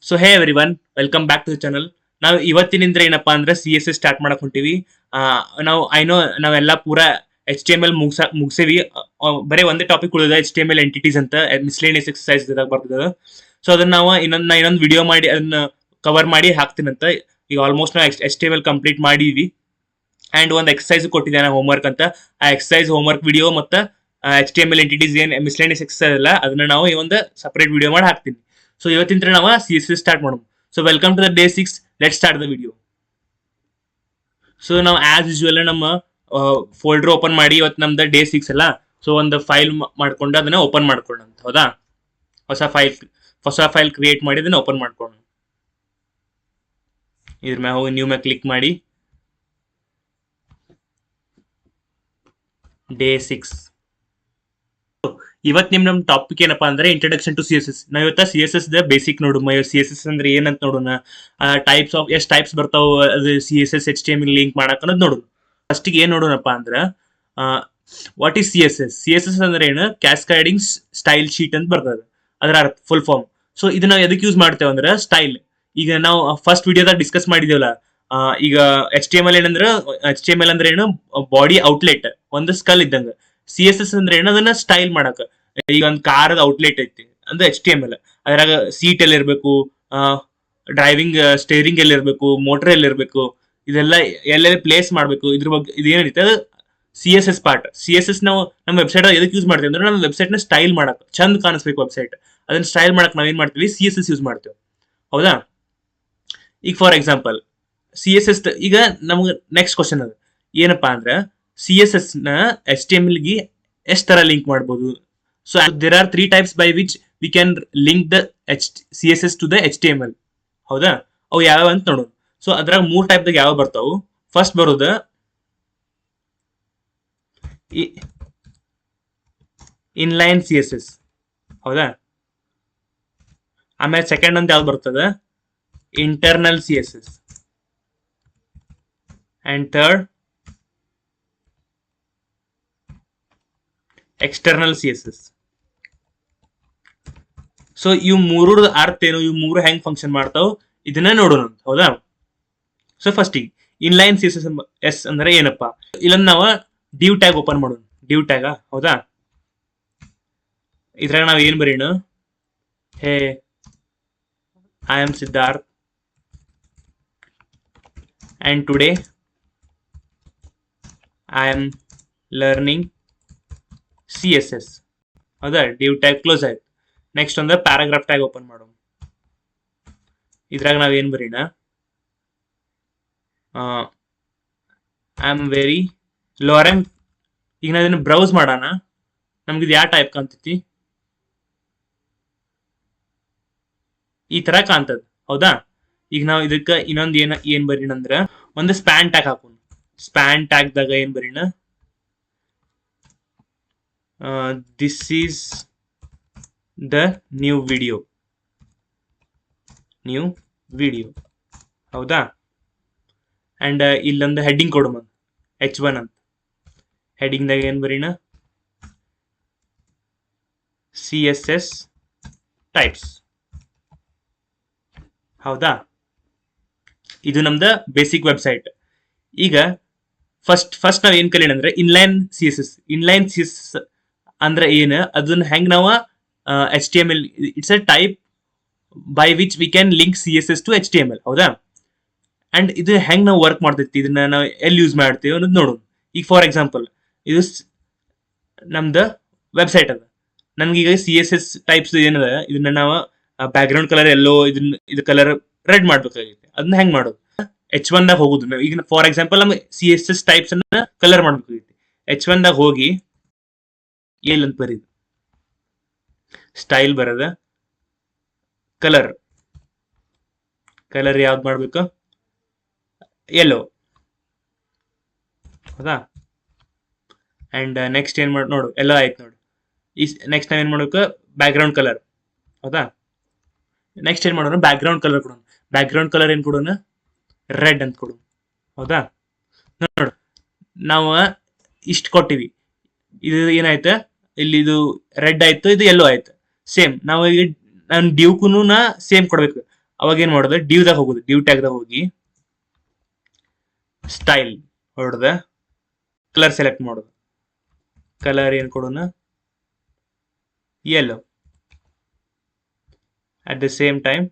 So hey everyone, welcome back to the channel. ನಾವು ಇವತ್ತಿನಿಂದ ಏನಪ್ಪಾ ಅಂದ್ರೆ CSS ಸ್ಟಾರ್ಟ್ ಮಾಡಕ್ ಹೊಂಟಿವಿ. ನಾವು ನಾವೆಲ್ಲ ಪೂರಾ HTML ಮುಗಿಸೇವಿ. ಬರೀ ಒಂದೇ ಟಾಪಿಕ್ ಉಳಿದ HTML ಎಂಟಿಟೀಸ್ ಅಂತ ಮಿಸ್ಲೇನಿಯಸ್ ಎಕ್ಸರ್ಸೈಸ್ ಬರ್ತದೆ. ಸೊ ಅದನ್ನ ನಾವು ಇನ್ನೊಂದು ವಿಡಿಯೋ ಮಾಡಿ ಅದನ್ನ ಕವರ್ ಮಾಡಿ ಹಾಕ್ತೀನಂತ. ಈಗ ಆಲ್ಮೋಸ್ಟ್ ನಾವು HTML ಕಂಪ್ಲೀಟ್ ಮಾಡಿದ್ವಿ. ಅಂಡ್ ಒಂದು ಎಕ್ಸರ್ಸೈಸ್ ಕೊಟ್ಟಿದ್ದಾನೆ ಹೋಮ್ವರ್ಕ್ ಅಂತ. ಆ ಎಕ್ಸರ್ಸೈಸ್ ಹೋಮ್ವರ್ಕ್ ವಿಡಿಯೋ ಮತ್ತೆ HTML ಎಂಟಿಟೀಸ್ ಏನ್ ಮಿಸ್ಲೇನಿಯಸ್ ಎಕ್ಸರ್ಸೈಸ್ ಅಲ್ಲ, ಅದನ್ನ ನಾವು ಈ ಒಂದು ಸಪರೇಟ್ ವಿಡಿಯೋ ಮಾಡಿ ಹಾಕ್ತೀನಿ. ಸೊ ಇವತ್ತಿನ ನಾವು CSS ಸ್ಟಾರ್ಟ್ ಮಾಡೋಣ. So welcome to the day 6. Let start the video. So ನಾವು ಆಸ್ ಯೂಶುವಲ್ ನಮ್ಮ ಫೋಲ್ಡರ್ ಓಪನ್ ಮಾಡಿ ಇವತ್ತು ನಮ್ದು ಡೇ 6 ಅಲ್ಲ. ಸೊ ಒಂದು ಫೈಲ್ ಮಾಡ್ಕೊಂಡು ಅದನ್ನ ಓಪನ್ ಮಾಡ್ಕೊಳ್ಳೋಣ, ಹೌದಾ? ಹೊಸ ಫೈಲ್ ಕ್ರಿಯೇಟ್ ಮಾಡಿ ಅದನ್ನ ಓಪನ್ ಮಾಡ್ಕೊಳ್ಳೋಣ. ಇದ್ರ ಮ್ಯಾಗ ಹೋಗಿ ನ್ಯೂ ಮ್ಯಾಗ ಕ್ಲಿಕ್ ಮಾಡಿ ಡೇ 6. ಇವತ್ತು ನಮ್ಮ ಟಾಪಿಕ್ ಏನಪ್ಪಾ ಅಂದ್ರೆ ಇಂಟ್ರಡಕ್ಷನ್ ಟು CSS. ನಾವ್ ಇವತ್ತ CSS ದ ಬೇಸಿಕ್ ನೋಡೋಣ. CSS ಅಂದ್ರೆ ಏನಂತ ನೋಡೋಣ. ಎಷ್ಟು ಟೈಪ್ಸ್ ಬರ್ತಾವ, ಅದು CSS HTML ಲಿಂಕ್ ಮಾಡಕ್ ಅನ್ನೋದು ನೋಡೋಣ. ಫಸ್ಟ್ ಏನ್ ನೋಡೋಣಪ್ಪ ಅಂದ್ರೆ ವಾಟ್ ಈಸ್ CSS ಅಂದ್ರೆ ಏನು? ಕ್ಯಾಸ್ಕೇಡಿಂಗ್ ಸ್ಟೈಲ್ ಶೀಟ್ ಅಂತ ಬರ್ತದೆ, ಅದರ ಅರ್ಥ ಫುಲ್ ಫಾರ್ಮ್. ಸೊ ಇದು ನಾವು ಎದಕ್ಕೆ ಯೂಸ್ ಮಾಡ್ತೇವೆ ಅಂದ್ರೆ ಸ್ಟೈಲ್. ಈಗ ನಾವು ಫಸ್ಟ್ ವಿಡಿಯೋದಾಗ ಡಿಸ್ಕಸ್ ಮಾಡಿದೇವಲ್ಲ, ಈಗ HTML ಅಂದ್ರೆ ಏನು? ಬಾಡಿ ಔಟ್ಲೆಟ್, ಒಂದು ಸ್ಕಲ್ ಇದ್ದಂಗ. CSS ಅಂದ್ರೆ ಏನು? ಅದನ್ನ ಸ್ಟೈಲ್ ಮಾಡಕ. ಈಗ ಒಂದು ಕಾರ್ ಔಟ್ಲೆಟ್ ಐತಿ ಅಂದ್ರೆ HTML. ಅದ್ರಾಗ ಸೀಟ್ ಎಲ್ಲಿರ್ಬೇಕು, ಡ್ರೈವಿಂಗ್ ಸ್ಟೇರಿಂಗ್ ಎಲ್ಲಿರ್ಬೇಕು, ಮೋಟರ್ ಎಲ್ಲಿರ್ಬೇಕು, ಇದೆಲ್ಲ ಎಲ್ಲೆಲ್ಲಿ ಪ್ಲೇಸ್ ಮಾಡ್ಬೇಕು, ಇದ್ರ ಬಗ್ಗೆ ಇದೇನೈತೆ ಅದು CSS ಪಾರ್ಟ್. CSS ನಾವು ನಮ್ಮ ವೆಬ್ಸೈಟ್ ಎದಕ್ಕೆ ಯೂಸ್ ಮಾಡ್ತೀವಿ ಅಂದ್ರೆ ನಮ್ಮ ವೆಬ್ಸೈಟ್ ನ ಸ್ಟೈಲ್ ಮಾಡಕ್, ಚಂದ ಕಾಣಿಸ್ಬೇಕು ವೆಬ್ಸೈಟ್. ಅದನ್ನ ಸ್ಟೈಲ್ ಮಾಡಕ್ ನಾವೇನ್ ಮಾಡ್ತೀವಿ? CSS ಯೂಸ್ ಮಾಡ್ತೇವೆ, ಹೌದಾ? ಈಗ ಫಾರ್ ಎಕ್ಸಾಂಪಲ್ CSS ಈಗ ನಮ್ಗೆ ನೆಕ್ಸ್ಟ್ ಕ್ವಶನ್ ಅದು ಏನಪ್ಪಾ ಅಂದ್ರೆ CSS ನ HTML ಗೆ ಎಷ್ಟು ತರ ಲಿಂಕ್ ಮಾಡ್ಬೋದು. So there are 3 types by which we can link the CSS to the HTML, ಹೌದಾ? ಅವು ಯಾವ ಅಂತ ನೋಡೋಣ. ಸೊ ಅದ್ರಾಗ 3 ಟೈಪ್ದಾಗ ಯಾವ ಬರ್ತಾವು. ಫಸ್ಟ್ ಬರೋದು ಇನ್ಲೈನ್ CSS, ಹೌದಾ? ಆಮೇಲೆ ಸೆಕೆಂಡ್ ಅಂತ ಯಾವ್ದು ಬರ್ತದೆ? Internal CSS. And third external CSS. So ಇವು ಮೂರು ಅರ್ಥ ಏನು, ಇವು ಮೂರು ಹೆಂಗ್ ಫಂಕ್ಷನ್ ಮಾಡ್ತಾವ ಇದನ್ನ ನೋಡೋಣ, ಹೌದಾ? ಸೊ ಫಸ್ಟ್ ಇನ್ಲೈನ್ CSS ಅಂದ್ರೆ ಏನಪ್ಪಾ? ಇಲ್ಲೊಂದು ನಾವು ಡಿವ್ ಟ್ಯಾಗ್ ಓಪನ್ ಮಾಡೋಣ. ಡಿವ್ ಟ್ಯಾಗ, ಹೌದಾ? ಇದ್ರಾಗ ನಾವ್ ಏನ್ ಬರೀಣ? Hey I am Siddharth and today I am learning CSS, ಹೌದಾ? ಡಿವ್ ಟ್ಯಾಗ್ ಕ್ಲೋಸ್ ಆಯ್ತು. ನೆಕ್ಸ್ಟ್ ಅಂದ್ರೆ ಪ್ಯಾರಾಗ್ರಾಫ್ ಟ್ಯಾಗ್ ಓಪನ್ ಮಾಡೋಣ. ಇದ್ರಾಗ ನಾವ್ ಏನ್ ಬರೀಣ? I am very lorem. ಈಗ ನಾವ್ ಇದನ್ನ ಬ್ರೌಸ್ ಮಾಡೋಣ. ನಮ್ಗೆ ಇದು ಯಾವ ಟೈಪ್ ಕಾಣ್ತೈತಿ? ಈ ತರ ಕಾಣ್ತದ, ಹೌದಾ? ಈಗ ನಾವು ಇದಕ್ಕೆ ಇನ್ನೊಂದು ಏನ್ ಬರೀಣ ಅಂದ್ರೆ ಒಂದು ಸ್ಪ್ಯಾನ್ ಟ್ಯಾಗ್ ಹಾಕೋಣ. ಸ್ಪ್ಯಾನ್ ಟ್ಯಾಗ್ದಾಗ ಏನ್ ಬರೀಣ? This is the new video, ಹೌದಾ? ಅಂಡ್ ಇಲ್ಲೊಂದು ಹೆಡ್ಡಿಂಗ್ ಕೊಡು, H1 ಅಂತ. ಹೆಡ್ಡಿಂಗ್ ದಾಗ ಏನ್ ಬರೀಣ? CSS ಟೈಪ್ಸ್, ಹೌದಾ? ಇದು ನಮ್ದ ಬೇಸಿಕ್ ವೆಬ್ಸೈಟ್. ಈಗ ಫಸ್ಟ್ ನಾವ್ ಏನ್ ಕಲಿಯೋಣ ಅಂದ್ರೆ ಇನ್ಲೈನ್ CSS ಅಂದ್ರೆ ಏನು, ಅದನ್ನ ಹೆಂಗ್ ನಾವು HTML, it's a type by which we can link CSS to HTML, ಹೌದಾ? ಅಂಡ್ ಇದು ಹೆಂಗ್ ನಾವು ವರ್ಕ್ ಮಾಡ್ತೈತಿ, ಇದನ್ನ ನಾವು ಎಲ್ಲಿ ಯೂಸ್ ಮಾಡ್ತೀವಿ ಅನ್ನೋದು ನೋಡೋಣ. ಈಗ ಫಾರ್ ಎಕ್ಸಾಂಪಲ್ ಇದು ನಮ್ದು ವೆಬ್ಸೈಟ್ ಅದ. ನನ್ಗೀಗ CSS ಟೈಪ್ಸ್ ಏನದ, ಇದನ್ನ ನಾವು ಬ್ಯಾಕ್ ಗ್ರೌಂಡ್ ಕಲರ್ ಎಲ್ಲೋ, ಇದು ಕಲರ್ ರೆಡ್ ಮಾಡ್ಬೇಕಾಗೈತೆ. ಅದನ್ನ ಹೆಂಗ್ ಮಾಡೋದು? H1 ದಾಗ ಹೋಗುದು. ಈಗ ಫಾರ್ ಎಕ್ಸಾಂಪಲ್ ನಮ್ಗೆ CSS ಟೈಪ್ಸ್ ಅನ್ನ ಕಲರ್ ಮಾಡ್ಬೇಕಾಗೈತಿ. H1 ದಾಗ ಹೋಗಿ ಎಲ್ ಅಂತ ಬರೀದು, ಸ್ಟೈಲ್ ಬರದ, ಕಲರ್ ಯಾವ್ದು ಮಾಡ್ಬೇಕು? ಎಲ್ಲೋ, ಹೌದಾ? ಅಂಡ್ ನೆಕ್ಸ್ಟ್ ಏನ್ ನೋಡು, ಎಲ್ಲ ಆಯ್ತು ನೋಡು. ಈ ನೆಕ್ಸ್ಟ್ ನಾವ್ ಏನ್ ಮಾಡ್ಬೇಕು? ಬ್ಯಾಕ್ ಗ್ರೌಂಡ್ ಕಲರ್, ಹೌದಾ? ನೆಕ್ಸ್ಟ್ ಏನ್ ಮಾಡೋಣ? ಬ್ಯಾಕ್ ಗ್ರೌಂಡ್ ಕಲರ್ ಕೊಡೋಣ. ಬ್ಯಾಕ್ ಗ್ರೌಂಡ್ ಕಲರ್ ಏನ್ ಕೊಡೋಣ? ರೆಡ್ ಅಂತ ಕೊಡು, ಹೌದಾ? ನೋಡು, ನಾವು ಇಷ್ಟು ಕೊಟ್ಟಿವಿ. ಇದು ಏನಾಯ್ತು? ಇಲ್ಲಿ ಇದು ರೆಡ್ ಆಯ್ತು, ಇದು ಎಲ್ಲೋ ಆಯ್ತು. ಸೇಮ್ ನಾವು ಈಗ ನಾನು ಡ್ಯೂಕುನು ಸೇಮ್ ಕೊಡ್ಬೇಕು. ಅವಾಗ ಏನ್ ಮಾಡೋದು, ಡಿವ್ದಾಗ ಹೋಗುದು, ಡಿವ್ ಟ್ಯಾಗ್ದಾಗ ಹೋಗಿ ಸ್ಟೈಲ್ ಹೊಡೆದ ಕಲರ್ ಸೆಲೆಕ್ಟ್ ಮಾಡೋದು. ಕಲರ್ ಏನ್ ಕೊಡೋಣ, yellow. At the same time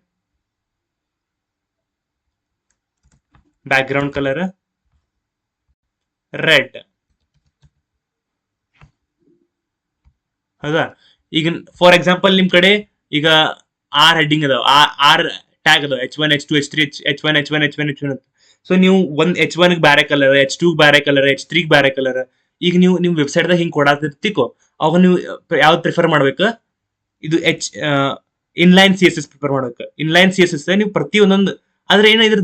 background color red. ಹೌದಾ? ಈಗ ಫಾರ್ ಎಕ್ಸಾಂಪಲ್ ನಿಮ್ ಕಡೆ ಈಗ ಆರ್ ಹೆಡ್ಡಿಂಗ್ ಅದಾವ, ಆರ್ ಟ್ಯಾಗ್ ಅದಾವ, H1 H2 H3 H1 H1 H1 H1 ಅಂತ. ಸೊ ನೀವು ಒಂದ್ H1 ಬ್ಯಾರೆ ಕಲರ್, H2 ಬ್ಯಾರೆ ಕಲರ್, H3 ಬ್ಯಾರೆ ಕಲರ್. ಈಗ ನೀವು ನಿಮ್ ವೆಬ್ಸೈಟ್ದಾಗ ಹಿಂಗ್ ಕೊಡಾತಿರ್ತಿಕೋ, ಅವಾಗ ನೀವು ಯಾವ್ದು ಪ್ರಿಫರ್ ಮಾಡ್ಬೇಕು, ಇದು inline C S S prefer ಮಾಡ್ಬೇಕು. ಇನ್ಲೈನ್ ಸಿ ಎಸ್ ಎಸ್ ನೀವು ಪ್ರತಿ ಒಂದೊಂದು, ಆದ್ರೆ ಏನೋ ಇದ್ರ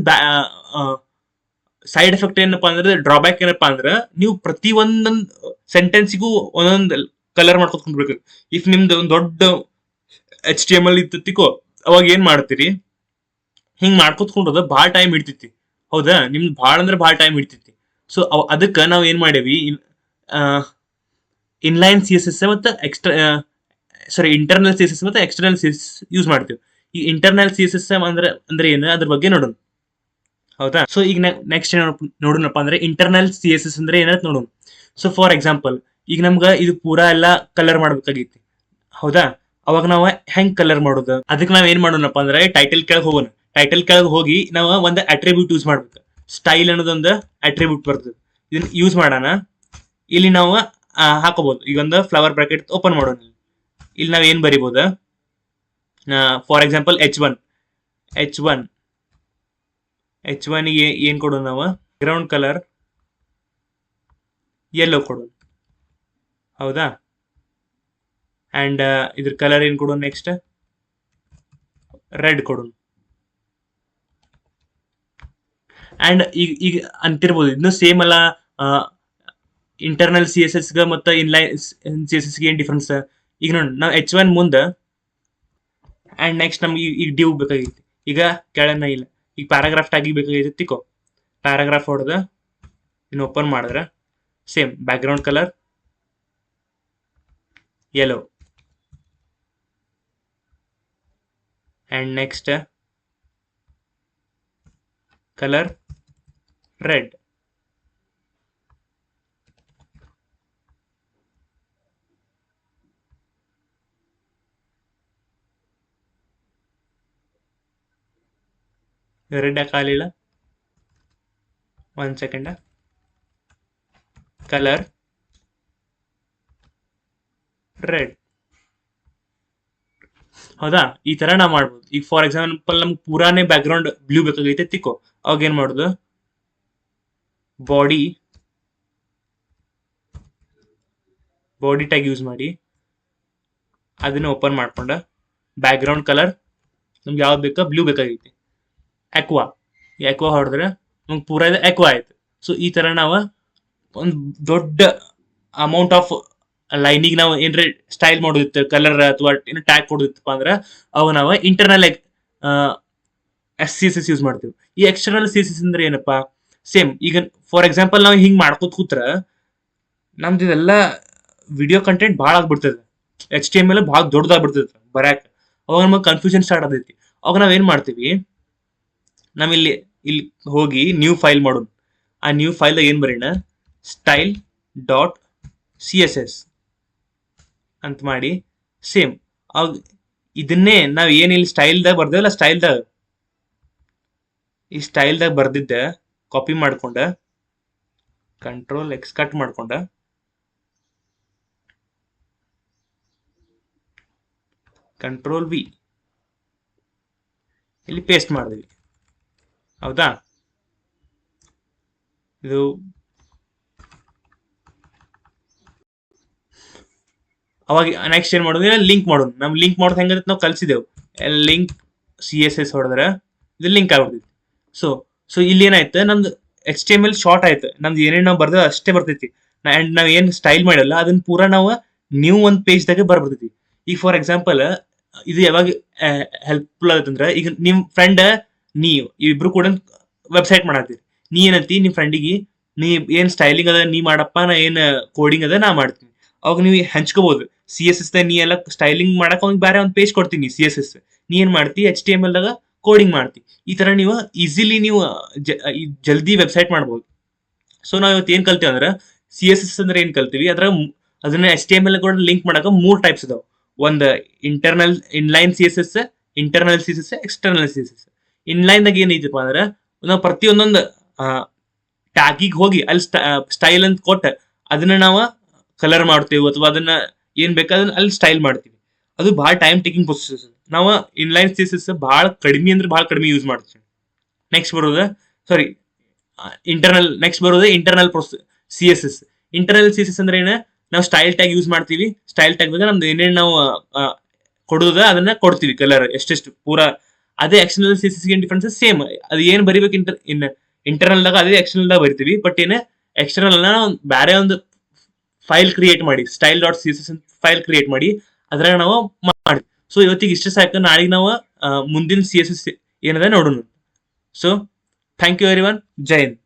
ಸೈಡ್ ಎಫೆಕ್ಟ್ ಏನಪ್ಪಾ ಅಂದ್ರೆ, ಡ್ರಾಬ್ಯಾಕ್ ಏನಪ್ಪಾ ಅಂದ್ರೆ, ನೀವು ಪ್ರತಿ ಒಂದೊಂದು ಸೆಂಟೆನ್ಸಿಗೂ ಒಂದೊಂದು ಕಲರ್ ಮಾಡ್ಕೊತ್ಕೊಂಡ್ಬೇಕು. ಇಫ್ ನಿಮ್ದು ಒಂದು ದೊಡ್ಡ HTML ಇತ್ತಿಕೋ, ಅವಾಗ ಏನ್ ಮಾಡ್ತೀರಿ, ಹಿಂಗ್ ಮಾಡ್ಕೊತ್ಕೊಂಡ್ರದ ಭಾಳ ಟೈಮ್ ಹಿಡ್ತೈತಿ. ಹೌದಾ? ನಿಮ್ದು ಭಾಳ ಅಂದ್ರೆ ಭಾಳ ಟೈಮ್ ಹಿಡ್ತೈತಿ. ಸೊ ಅದಕ್ಕೆ ನಾವ್ ಏನ್ ಮಾಡೇವಿ, ಇನ್ಲೈನ್ ಸಿ ಎಸ್ ಎಸ್ ಮತ್ತು ಇಂಟರ್ನಲ್ ಸಿ ಎಸ್ ಎಸ್ ಮತ್ತು ಎಕ್ಸ್ಟರ್ನಲ್ ಸಿ ಎಸ್ ಯೂಸ್ ಮಾಡ್ತೀವಿ. ಈ ಇಂಟರ್ನಲ್ ಸಿ ಎಸ್ ಎಸ್ ಅಂದ್ರೆ ಏನು, ಅದ್ರ ಬಗ್ಗೆ ನೋಡೋಣ. ಹೌದಾ? ಸೊ ಈಗ ನೆಕ್ಸ್ಟ್ ನೋಡೋಣಪ್ಪ ಅಂದ್ರೆ ಇಂಟರ್ನಲ್ ಸಿ ಎಸ್ ಎಸ್ ಅಂದ್ರೆ ಏನಂತ ನೋಡೋಣ. ಸೊ ಫಾರ್ ಎಕ್ಸಾಂಪಲ್, ಈಗ ನಮ್ಗ ಇದು ಪೂರಾ ಎಲ್ಲ ಕಲರ್ ಮಾಡ್ಬೇಕಾಗೈತಿ. ಹೌದಾ? ಅವಾಗ ನಾವು ಹೆಂಗ್ ಕಲರ್ ಮಾಡೋದು, ಅದಕ್ಕೆ ನಾವ್ ಏನ್ ಮಾಡೋಣಪ್ಪ ಅಂದ್ರೆ ಟೈಟಲ್ ಕೆಳಗೆ ಹೋಗೋಣ. ಟೈಟಲ್ ಕೆಳಗೆ ಹೋಗಿ ನಾವು ಒಂದು ಅಟ್ರಿಬ್ಯೂಟ್ ಯೂಸ್ ಮಾಡ್ಬೇಕು. ಸ್ಟೈಲ್ ಅನ್ನೋದೊಂದು ಅಟ್ರಿಬ್ಯೂಟ್ ಬರ್ತದೆ. ಇದನ್ನ ಯೂಸ್ ಮಾಡೋಣ. ಇಲ್ಲಿ ನಾವು ಹಾಕೋಬಹುದು. ಈಗ ಒಂದು ಫ್ಲವರ್ ಬ್ರಾಕೆಟ್ ಓಪನ್ ಮಾಡೋಣ. ಇಲ್ಲಿ ನಾವ್ ಏನ್ ಬರಿಬಹುದು, ಫಾರ್ ಎಕ್ಸಾಂಪಲ್ H1 ಗೆ ಏನ್ ಕೊಡೋಣ ನಾವು, ಗ್ರೌಂಡ್ ಕಲರ್ ಯೆಲ್ಲೋ ಕೊಡೋಣ. ಹೌದಾ? ಅಂಡ್ ಇದ್ರ ಕಲರ್ ಏನ್ ಕೊಡೋಣ, ನೆಕ್ಸ್ಟ್ ರೆಡ್ ಕೊಡೋಣ. ಅಂಡ್ ಈಗ ಅಂತಿರ್ಬೋದು, ಇದನ್ನು ಸೇಮ್ ಅಲ್ಲ, ಇಂಟರ್ನಲ್ ಸಿ ಎಸ್ ಎಸ್ ಗ ಮತ್ತು ಇನ್ಲೈನ್ ಸಿ ಎಸ್ ಎಸ್ ಗೆ ಏನ್ ಡಿಫ್ರೆನ್ಸ್. ಈಗ ನೋಡಿ, ನಾವು H1 ಮುಂದೆ ಅಂಡ್ ನೆಕ್ಸ್ಟ್ ನಮ್ಗೆ ಈಗ ಡಿವ್ ಬೇಕಾಗಿತ್ತು. ಈಗ ಕೆಳನ ಇಲ್ಲ, ಈಗ ಪ್ಯಾರಾಗ್ರಾಫ್ ಟ್ಯಾಗ್ ಬೇಕಾಗೈತಿ ತಿಕ್ಕೋ. ಪ್ಯಾರಾಗ್ರಾಫ್ ಹೊಡೆದ ಇನ್ನು ಓಪನ್ ಮಾಡಿದ್ರೆ same background colour yellow and next colour red. Red ಹಾಕಲಿಲ್ಲ, 1 ಸೆಕೆಂಡ್. Colour red. ಹೌದಾ? ಈ ತರ ನಾವು ಮಾಡ್ಬೋದು. ಈಗ ಫಾರ್ ಎಕ್ಸಾಂಪಲ್ ನಮ್ಗೆ ಪೂರಾನೇ ಬ್ಯಾಕ್ಗ್ರೌಂಡ್ ಬ್ಲೂ ಬೇಕಾಗೈತೆ ತಿಕ್ಕೋ, ಅವಾಗ ಏನ್ ಮಾಡುದು, ಬಾಡಿ ಟ್ಯಾಗ್ ಯೂಸ್ ಮಾಡಿ ಅದನ್ನ ಓಪನ್ ಮಾಡ್ಕೊಂಡ ಬ್ಯಾಕ್ಗ್ರೌಂಡ್ ಕಲರ್ ನಮ್ಗೆ ಯಾವ್ದು ಬೇಕಾ, ಬ್ಲೂ ಬೇಕಾಗೈತಿ, ಎಕ್ವಾ ಹೊಡೆದ್ರೆ ನಮ್ಗೆ ಪೂರಾ ಇದು ಎಕ್ವಾ ಆಯ್ತು. ಸೊ ಈ ತರ ನಾವು ಒಂದು ದೊಡ್ಡ ಅಮೌಂಟ್ ಆಫ್ ಲೈನಿಗೆ ನಾವು ಏನ್ರ ಸ್ಟೈಲ್ ಮಾಡೋದಿತ್ತು, ಕಲರ್ ಅಥವಾ ಏನು ಟ್ಯಾಗ್ ಕೊಡೋದಿತ್ತಪ್ಪ ಅಂದ್ರೆ ಅವು ನಾವು internal C S S use ಮಾಡ್ತೀವಿ. ಈ ಎಕ್ಸ್ಟರ್ನಲ್ ಸಿ ಎಸ್ ಎಸ್ ಅಂದ್ರೆ ಏನಪ್ಪಾ, ಸೇಮ್ ಈಗ ಫಾರ್ ಎಕ್ಸಾಂಪಲ್ ನಾವು ಹಿಂಗ್ ಮಾಡ್ಕೋತ ಕೂತ್ರ ನಮ್ದು ಇದೆಲ್ಲ ವಿಡಿಯೋ ಕಂಟೆಂಟ್ ಭಾಳ ಆಗ್ಬಿಡ್ತದೆ, HTML ಭಾಳ ದೊಡ್ಡದಾಗ್ಬಿಡ್ತದೆ ಬರ್ಯಾಕ. ಅವಾಗ ನಮಗೆ ಕನ್ಫ್ಯೂಷನ್ ಸ್ಟಾರ್ಟ್ ಆಗೈತಿ. ಅವಾಗ ನಾವೇನ್ ಮಾಡ್ತೀವಿ, ನಾವಿಲ್ಲಿ ಹೋಗಿ ನ್ಯೂ ಫೈಲ್ ಮಾಡೋಣ. ಆ ನ್ಯೂ ಫೈಲ್ ಏನ್ ಬರೀಣ, style.css ಅಂತ ಮಾಡಿ ಸೇಮ್ ಅವಾಗ ಇದನ್ನೇ ನಾವ್ ಏನ್ ಇಲ್ಲಿ ಸ್ಟೈಲ್ದಾಗ ಬರ್ದೇವಲ್ಲ, ಈ ಸ್ಟೈಲ್ದಾಗ ಬರ್ದಿದ್ದ ಕಾಪಿ ಮಾಡ್ಕೊಂಡ ಕಂಟ್ರೋಲ್ ಎಕ್ಸ್ ಕಟ್ ಮಾಡ್ಕೊಂಡ ಕಂಟ್ರೋಲ್ ವಿ ಇಲ್ಲಿ ಪೇಸ್ಟ್ ಮಾಡಿದ್ವಿ. ಹೌದಾ? ಇದು ಅವಾಗ ನೆಕ್ಸ್ಟ್ ಏನ್ ಮಾಡೋದು, ಲಿಂಕ್ ಮಾಡೋದು. ನಮ್ ಲಿಂಕ್ ಮಾಡೋದು ಹೆಂಗಂತ ನಾವು ಕಲ್ಸಿದೆವು. ಲಿಂಕ್ CSS ಹೊಡೆದ್ರೆ ಇದು ಲಿಂಕ್ ಆಗ್ಬಿಡ್ತೈತಿ. ಸೊ ಇಲ್ಲಿ ಏನಾಯ್ತು, ನಮ್ದು HTML ಶಾರ್ಟ್ ಆಯ್ತು. ನಮ್ದು ಏನೇನು ನಾವು ಬರ್ದೇವೆ ಅಷ್ಟೇ ಬರ್ತೈತಿ. ಅಂಡ್ ನಾವ್ ಏನ್ ಸ್ಟೈಲ್ ಮಾಡಲ್ಲ ಅದನ್ನ ಪೂರಾ ನಾವು ನ್ಯೂ ಒಂದು ಪೇಜ್ದಾಗೆ ಬರ್ತೈತಿ. ಈಗ ಫಾರ್ ಎಕ್ಸಾಂಪಲ್ ಇದು ಯಾವಾಗ ಹೆಲ್ಪ್ಫುಲ್ ಆಗುತ್ತಂದ್ರೆ, ಈಗ ನಿಮ್ ಫ್ರೆಂಡ್ ನೀವು ಇಬ್ರು ಕೂಡ ವೆಬ್ಸೈಟ್ ಮಾಡತ್ತೀರಿ. ನೀ ಏನಂತಿ ನಿಮ್ ಫ್ರೆಂಡಿಗೆ, ನೀ ಏನ್ ಸ್ಟೈಲಿಂಗ್ ಅದ ನೀ ಮಾಡಪ್ಪ, ನಾ ಏನ್ ಕೋಡಿಂಗ್ ಅದ ನಾ ಮಾಡ್ತೀನಿ. ಅವಾಗ ನೀವು ಹಂಚ್ಕೋಬಹುದು. CSS ನೀ ಎಲ್ಲ ಸ್ಟೈಲಿಂಗ್ ಮಾಡಕ್ ಅವ್ನಿಗೆ ಬೇರೆ ಒಂದು ಪೇಜ್ ಕೊಡ್ತೀನಿ CSS, ನೀ ಏನ್ ಮಾಡ್ತಿ HTML ದಾಗ ಕೋಡಿಂಗ್ ಮಾಡ್ತೀವಿ. ಈ ತರ ನೀವು ಈಸಿಲಿ ನೀವು ಜಲ್ದಿ ವೆಬ್ಸೈಟ್ ಮಾಡ್ಬೋದು. ಸೊ ನಾವು ಇವತ್ತು ಏನ್ ಕಲ್ತೀವಿ ಅಂದ್ರೆ CSS ಅಂದ್ರೆ ಏನ್ ಕಲ್ತೀವಿ, ಅದನ್ನ HTML ಕೂಡ ಲಿಂಕ್ ಮಾಡಕ 3 ಟೈಪ್ಸ್ ಇದಾವೆ. ಒಂದು inline CSS, internal CSS, external CSS. Inline ದಾಗ ಏನೈತಪ್ಪ ಅಂದ್ರೆ ನಾವು ಪ್ರತಿಯೊಂದೊಂದು ಟ್ಯಾಗಿಗೆ ಹೋಗಿ ಅಲ್ಲಿ ಸ್ಟೈಲ್ ಅಂತ ಕೊಟ್ಟು ಅದನ್ನ ನಾವು ಕಲರ್ ಮಾಡ್ತೀವಿ, ಅಥವಾ ಅದನ್ನ ಏನ್ ಬೇಕಾದ್ರೆ ಅಲ್ಲಿ ಸ್ಟೈಲ್ ಮಾಡ್ತೀವಿ. ಅದು ಬಹಳ ಟೈಮ್ ಟೇಕಿಂಗ್ ಪ್ರೊಸೆಸ್. ನಾವು ಇನ್ಲೈನ್ CSS ಬಹಳ ಕಡಿಮೆ ಅಂದ್ರೆ ಬಹಳ ಕಡಿಮೆ ಯೂಸ್ ಮಾಡ್ತೀವಿ. ನೆಕ್ಸ್ಟ್ ಬರೋದು ಇಂಟರ್ನಲ್ CSS. ಇಂಟರ್ನಲ್ CSS ಅಂದ್ರೆ ಏನ, ನಾವು ಸ್ಟೈಲ್ ಟ್ಯಾಗ್ ಯೂಸ್ ಮಾಡ್ತೀವಿ. ಸ್ಟೈಲ್ ಟ್ಯಾಗ್ ದಾಗ ನಮ್ದು ಏನೇನು ನಾವು ಕೊಡೋದ ಅದನ್ನ ಕೊಡ್ತೀವಿ ಕಲರ್ ಎಷ್ಟೆಷ್ಟು ಪೂರಾ. ಅದೇ ಎಕ್ಸ್ಟರ್ನಲ್ CSS ಗೆ ಡಿಫ್ರೆನ್ಸ್ ಸೇಮ್. ಅದು ಏನ್ ಬರಿಬೇಕು ಇಂಟರ್ನಲ್ ದಾಗ ಅದೇ ಎಕ್ಸ್ಟರ್ನಲ್ ದಾಗ ಬರಿತೀವಿ. ಬಟ್ ಏನೇ ಎಕ್ಸ್ಟರ್ನಲ್ ಬೇರೆ ಒಂದು ಫೈಲ್ ಕ್ರಿಯೇಟ್ ಮಾಡಿ, style.css ಫೈಲ್ ಕ್ರಿಯೇಟ್ ಮಾಡಿ ಅದ್ರಾಗ ನಾವು ಮಾಡಿ. ಸೊ ಇವತ್ತಿಗೆ ಇಷ್ಟ ಸಾಕು. ನಾಳೆಗೆ ನಾವು ಮುಂದಿನ CSS ಏನದ ನೋಡೋಣ. So thank you everyone. ಜೈ ಹಿಂದ್.